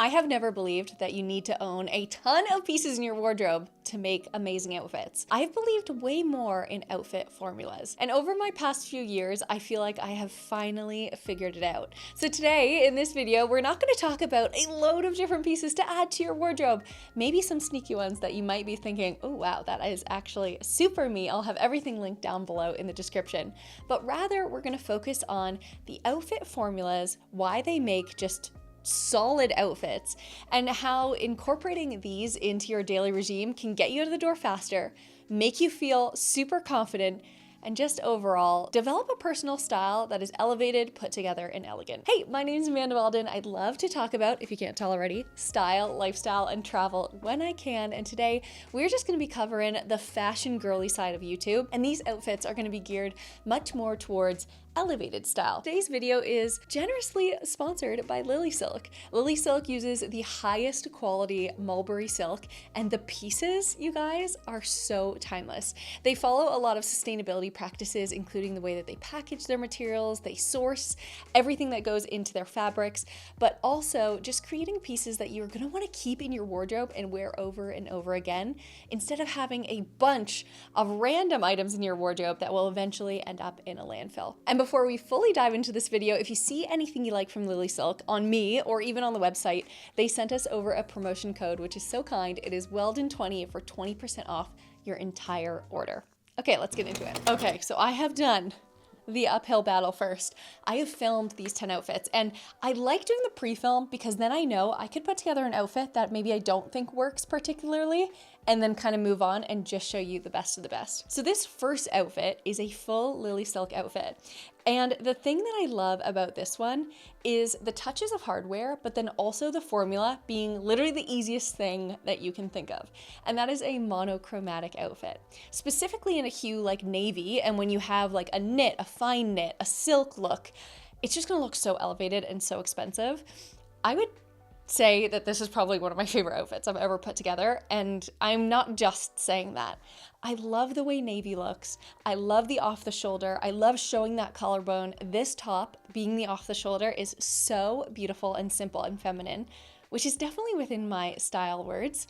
I have never believed that you need to own a ton of pieces in your wardrobe to make amazing outfits. I've believed way more in outfit formulas. And over my past few years, I feel like I have finally figured it out. So today in this video, we're not going to talk about a load of different pieces to add to your wardrobe. Maybe some sneaky ones that you might be thinking, oh wow, that is actually super me. I'll have everything linked down below in the description. But rather, we're going to focus on the outfit formulas, why they make just solid outfits, and how incorporating these into your daily regime can get you out of the door faster, make you feel super confident, and just overall develop a personal style that is elevated, put together, and elegant. Hey, my name is Weldon. I'd love to talk about, if you can't tell already, style, lifestyle, and travel when I can. And today we're just gonna be covering the fashion girly side of YouTube. And these outfits are gonna be geared much more towards elevated style. Today's video is generously sponsored by Lilysilk. Lilysilk uses the highest quality mulberry silk, and the pieces, you guys, are so timeless. They follow a lot of sustainability practices, including the way that they package their materials, they source everything that goes into their fabrics, but also just creating pieces that you're gonna wanna keep in your wardrobe and wear over and over again, instead of having a bunch of random items in your wardrobe that will eventually end up in a landfill. And before we fully dive into this video, if you see anything you like from Lilysilk on me or even on the website, they sent us over a promotion code, which is so kind. It is Weldon20 for 20% off your entire order. Okay, let's get into it. Okay, so I have done the uphill battle first. I have filmed these 10 outfits, and I like doing the pre-film because then I know I could put together an outfit that maybe I don't think works particularly, and then kind of move on and just show you the best of the best. So this first outfit is a full Lilysilk outfit. And the thing that I love about this one is the touches of hardware, but then also the formula being literally the easiest thing that you can think of. And that is a monochromatic outfit, specifically in a hue like navy. And when you have like a knit, a fine knit, a silk look, it's just gonna look so elevated and so expensive. I would say that this is probably one of my favorite outfits I've ever put together, and I'm not just saying that. I love the way navy looks. I love the off the shoulder. I love showing that collarbone. This top being the off the shoulder is so beautiful and simple and feminine, which is definitely within my style words.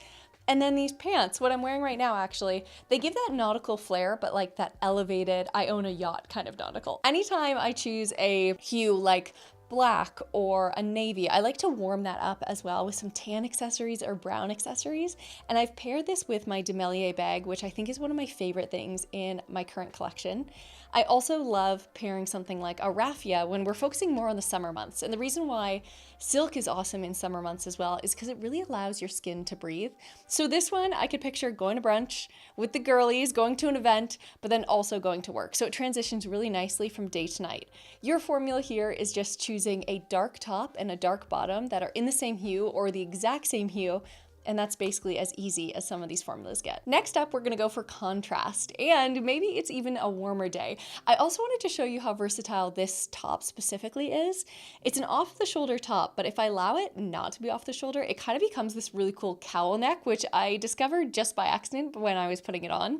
And then these pants, what I'm wearing right now actually, they give that nautical flair, but like that elevated, I own a yacht kind of nautical. Anytime I choose a hue like black or a navy, I like to warm that up as well with some tan accessories or brown accessories. And I've paired this with my Demelier bag, which I think is one of my favorite things in my current collection. I also love pairing something like a raffia when we're focusing more on the summer months. And the reason why silk is awesome in summer months as well is because it really allows your skin to breathe. So this one, I could picture going to brunch with the girlies, going to an event, but then also going to work. So it transitions really nicely from day to night. Your formula here is just choosing a dark top and a dark bottom that are in the same hue or the exact same hue, and that's basically as easy as some of these formulas get. Next up, we're gonna go for contrast, and maybe it's even a warmer day. I also wanted to show you how versatile this top specifically is. It's an off-the-shoulder top, but if I allow it not to be off the shoulder, it kind of becomes this really cool cowl neck, which I discovered just by accident when I was putting it on.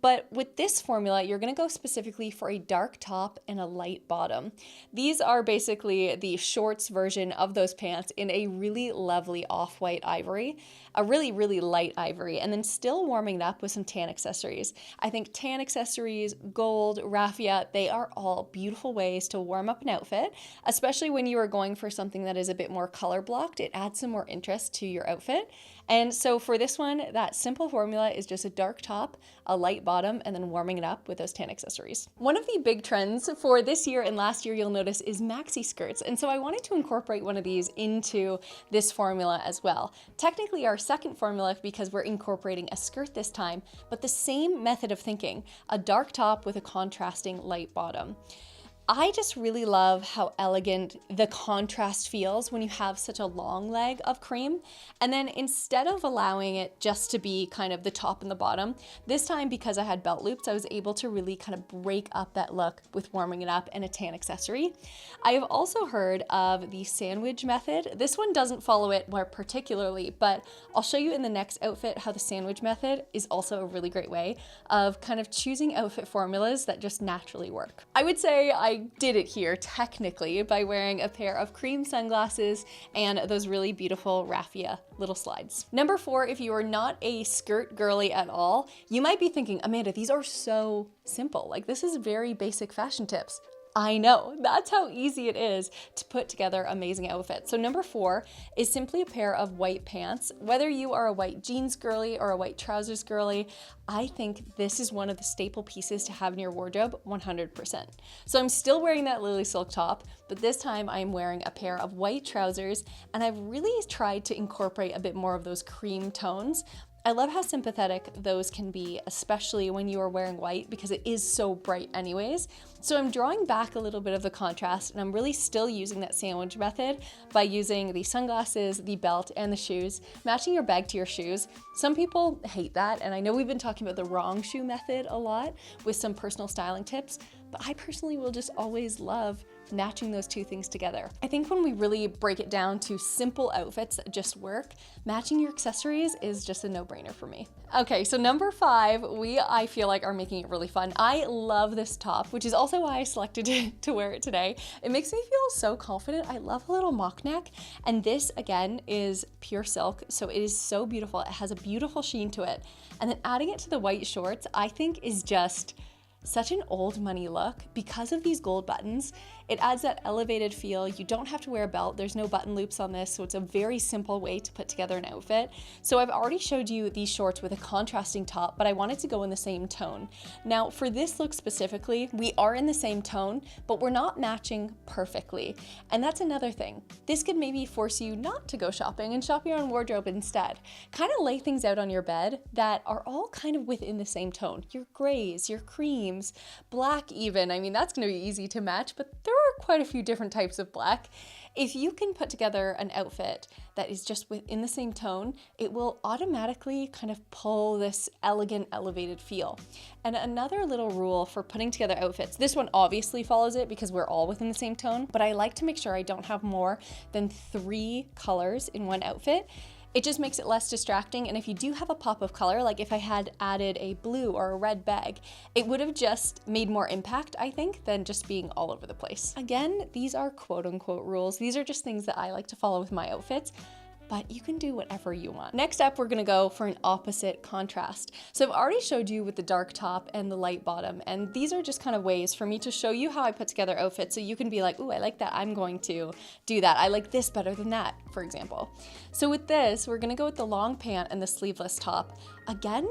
But with this formula, you're gonna go specifically for a dark top and a light bottom. These are basically the shorts version of those pants in a really lovely off-white ivory, a really, really light ivory, and then still warming it up with some tan accessories. I think tan accessories, gold, raffia, they are all beautiful ways to warm up an outfit, especially when you are going for something that is a bit more color blocked. It adds some more interest to your outfit. And so for this one, that simple formula is just a dark top, a light bottom, and then warming it up with those tan accessories. One of the big trends for this year and last year, you'll notice, is maxi skirts. And so I wanted to incorporate one of these into this formula as well. Technically our second formula, because we're incorporating a skirt this time, but the same method of thinking, a dark top with a contrasting light bottom. I just really love how elegant the contrast feels when you have such a long leg of cream. And then instead of allowing it just to be kind of the top and the bottom, this time because I had belt loops, I was able to really kind of break up that look with warming it up and a tan accessory. I have also heard of the sandwich method. This one doesn't follow it more particularly, but I'll show you in the next outfit how the sandwich method is also a really great way of kind of choosing outfit formulas that just naturally work. I would say I I did it here technically by wearing a pair of cream sunglasses and those really beautiful raffia little slides. Number 4, if you are not a skirt girly at all, you might be thinking, Amanda, these are so simple. Like, this is very basic fashion tips. I know, that's how easy it is to put together amazing outfits. So number 4 is simply a pair of white pants. Whether you are a white jeans girly or a white trousers girly, I think this is one of the staple pieces to have in your wardrobe 100%. So I'm still wearing that Lilysilk top, but this time I'm wearing a pair of white trousers, and I've really tried to incorporate a bit more of those cream tones. I love how sympathetic those can be, especially when you are wearing white, because it is so bright anyways. So I'm drawing back a little bit of the contrast, and I'm really still using that sandwich method by using the sunglasses, the belt, and the shoes, matching your bag to your shoes. Some people hate that, and I know we've been talking about the wrong shoe method a lot with some personal styling tips, but I personally will just always love matching those two things together. I think when we really break it down to simple outfits that just work, matching your accessories is just a no-brainer for me. Okay, so number 5, I feel like are making it really fun. I love this top, which is also why I selected to wear it today. It makes me feel so confident. I love a little mock neck, and this again is pure silk, so it is so beautiful. It has a beautiful sheen to it, and then adding it to the white shorts, I think is just such an old money look. Because of these gold buttons, it adds that elevated feel. You don't have to wear a belt. There's no button loops on this, so it's a very simple way to put together an outfit. So I've already showed you these shorts with a contrasting top, but I wanted to go in the same tone. Now for this look specifically, we are in the same tone, but we're not matching perfectly. And that's another thing. This could maybe force you not to go shopping and shop your own wardrobe instead. Kind of lay things out on your bed that are all kind of within the same tone. Your grays, your creams, black even. I mean, that's gonna be easy to match, but there are quite a few different types of black. If you can put together an outfit that is just within the same tone, it will automatically kind of pull this elegant, elevated feel. And another little rule for putting together outfits, this one obviously follows it because we're all within the same tone, but I like to make sure I don't have more than 3 colors in one outfit. It just makes it less distracting, and if you do have a pop of color, like if I had added a blue or a red bag, it would have just made more impact, I think, than just being all over the place. Again, these are quote-unquote rules. These are just things that I like to follow with my outfits, but you can do whatever you want. Next up, we're gonna go for an opposite contrast. So I've already showed you with the dark top and the light bottom, and these are just kind of ways for me to show you how I put together outfits so you can be like, ooh, I like that, I'm going to do that. I like this better than that, for example. So with this, we're gonna go with the long pant and the sleeveless top. Again,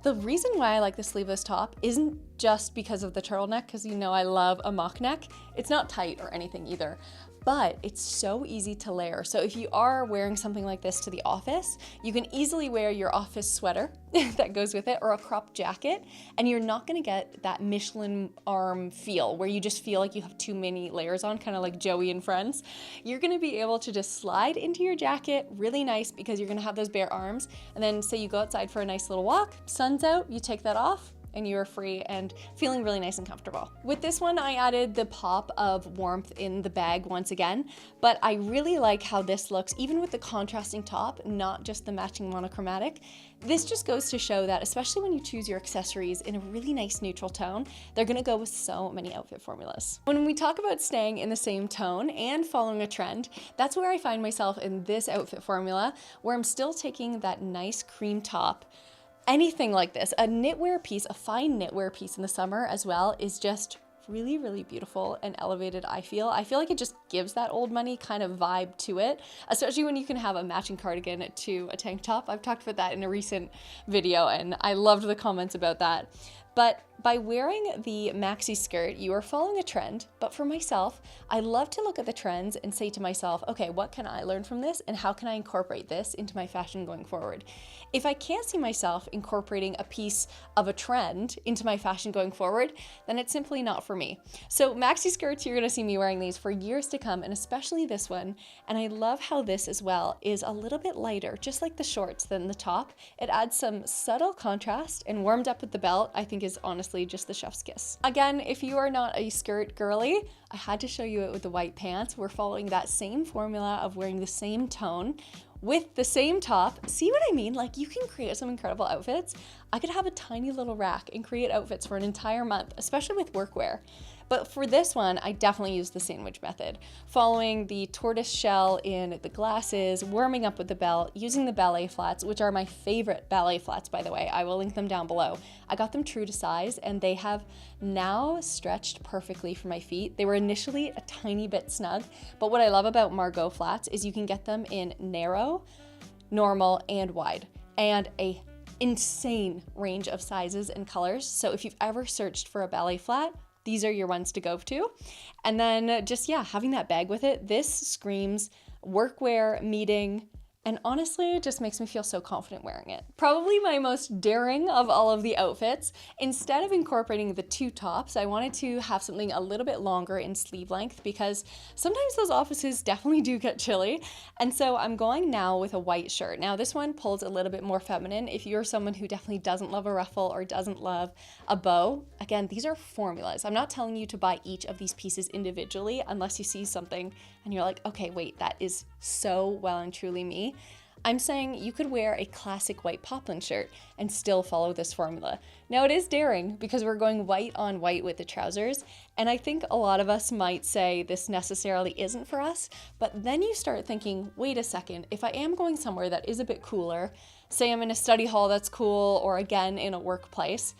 the reason why I like the sleeveless top isn't just because of the turtleneck, because you know I love a mock neck. It's not tight or anything either, but it's so easy to layer. So if you are wearing something like this to the office, you can easily wear your office sweater that goes with it or a cropped jacket, and you're not gonna get that Michelin arm feel where you just feel like you have too many layers on, kind of like Joey and Friends. You're gonna be able to just slide into your jacket really nice because you're gonna have those bare arms, and then say you go outside for a nice little walk, sun's out, you take that off, and you are free and feeling really nice and comfortable. With this one, I added the pop of warmth in the bag once again, but I really like how this looks, even with the contrasting top, not just the matching monochromatic. This just goes to show that, especially when you choose your accessories in a really nice neutral tone, they're gonna go with so many outfit formulas. When we talk about staying in the same tone and following a trend, that's where I find myself in this outfit formula, where I'm still taking that nice cream top. Anything like this, a knitwear piece, a fine knitwear piece in the summer as well, is just really, really beautiful and elevated, I feel. I feel like it just gives that old money kind of vibe to it, especially when you can have a matching cardigan to a tank top. I've talked about that in a recent video, and I loved the comments about that. But by wearing the maxi skirt, you are following a trend. But for myself, I love to look at the trends and say to myself, okay, what can I learn from this and how can I incorporate this into my fashion going forward? If I can't see myself incorporating a piece of a trend into my fashion going forward, then it's simply not for me. So maxi skirts, you're gonna see me wearing these for years to come, and especially this one. And I love how this as well is a little bit lighter, just like the shorts than the top. It adds some subtle contrast, and warmed up with the belt, I think is honestly just the chef's kiss. Again, if you are not a skirt girly, I had to show you it with the white pants. We're following that same formula of wearing the same tone with the same top. See what I mean? Like, you can create some incredible outfits. I could have a tiny little rack and create outfits for an entire month, especially with workwear. But for this one, I definitely used the sandwich method, following the tortoise shell in the glasses, warming up with the belt, using the ballet flats, which are my favorite ballet flats, by the way. I will link them down below. I got them true to size, and they have now stretched perfectly for my feet. They were initially a tiny bit snug, but what I love about Margot flats is you can get them in narrow, normal, and wide, and a insane range of sizes and colors. So if you've ever searched for a ballet flat, these are your ones to go to. And then just, yeah, having that bag with it, this screams workwear, meeting, and honestly, it just makes me feel so confident wearing it. Probably my most daring of all of the outfits. Instead of incorporating the two tops, I wanted to have something a little bit longer in sleeve length because sometimes those offices definitely do get chilly. And so I'm going now with a white shirt. Now this one pulls a little bit more feminine. If you're someone who definitely doesn't love a ruffle or doesn't love a bow, again, these are formulas. I'm not telling you to buy each of these pieces individually unless you see something and you're like, okay, wait, that is so well and truly me. I'm saying you could wear a classic white poplin shirt and still follow this formula. Now it is daring because we're going white on white with the trousers, and I think a lot of us might say this necessarily isn't for us, but then you start thinking, wait a second, if I am going somewhere that is a bit cooler, say I'm in a study hall that's cool, or again in a workplace,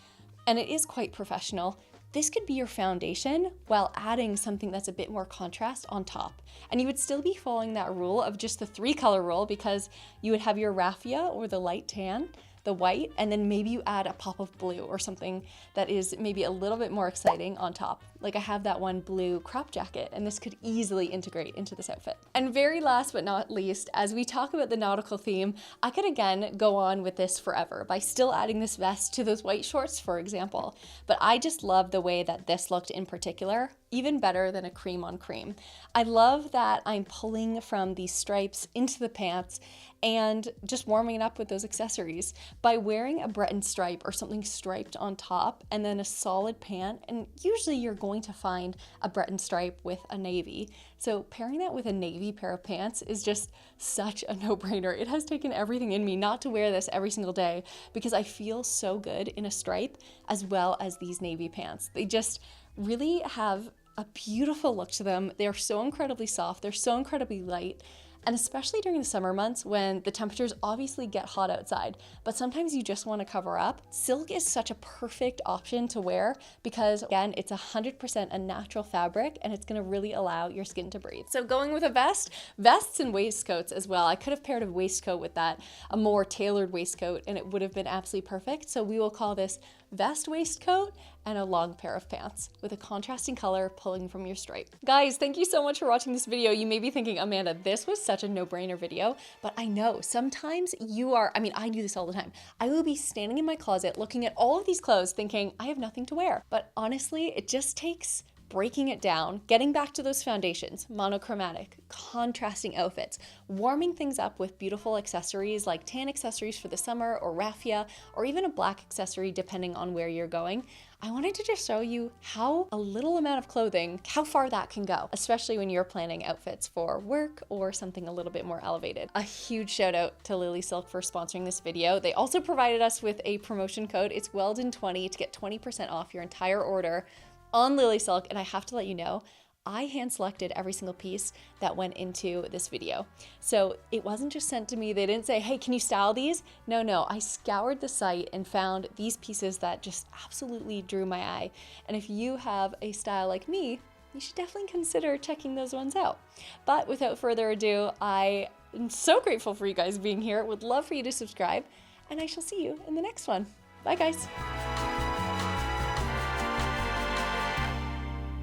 and it is quite professional, this could be your foundation while adding something that's a bit more contrast on top. And you would still be following that rule of just the 3-color rule because you would have your raffia or the light tan, the white, and then maybe you add a pop of blue or something that is maybe a little bit more exciting on top. Like I have that one blue crop jacket, and this could easily integrate into this outfit. And very last but not least, as we talk about the nautical theme, I could again go on with this forever by still adding this vest to those white shorts, for example. But I just love the way that this looked in particular, even better than a cream on cream. I love that I'm pulling from these stripes into the pants and just warming it up with those accessories by wearing a Breton stripe or something striped on top and then a solid pant. And usually you're going to find a Breton stripe with a navy. So pairing that with a navy pair of pants is just such a no-brainer. It has taken everything in me not to wear this every single day because I feel so good in a stripe as well as these navy pants. They just really have a beautiful look to them. They're so incredibly soft. They're so incredibly light. And especially during the summer months when the temperatures obviously get hot outside, but sometimes you just want to cover up. Silk is such a perfect option to wear because again, it's 100% a natural fabric and it's going to really allow your skin to breathe. So going with a vest, vests and waistcoats as well. I could have paired a waistcoat with that, a more tailored waistcoat, and it would have been absolutely perfect. So we will call this vest waistcoat and a long pair of pants with a contrasting color pulling from your stripe. Guys, thank you so much for watching this video. You may be thinking, Amanda, this was such a no-brainer video, but I know sometimes I do this all the time. I will be standing in my closet looking at all of these clothes thinking I have nothing to wear. But honestly, it just takes breaking it down, getting back to those foundations, monochromatic, contrasting outfits, warming things up with beautiful accessories like tan accessories for the summer or raffia, or even a black accessory depending on where you're going. I wanted to just show you how a little amount of clothing, how far that can go, especially when you're planning outfits for work or something a little bit more elevated. A huge shout out to Lilysilk for sponsoring this video. They also provided us with a promotion code. It's Weldon20 to get 20% off your entire order on Lilysilk, and I have to let you know, I hand selected every single piece that went into this video. So it wasn't just sent to me. They didn't say, hey, can you style these? No, I scoured the site and found these pieces that just absolutely drew my eye. And if you have a style like me, you should definitely consider checking those ones out. But without further ado, I am so grateful for you guys being here. Would love for you to subscribe, and I shall see you in the next one. Bye, guys.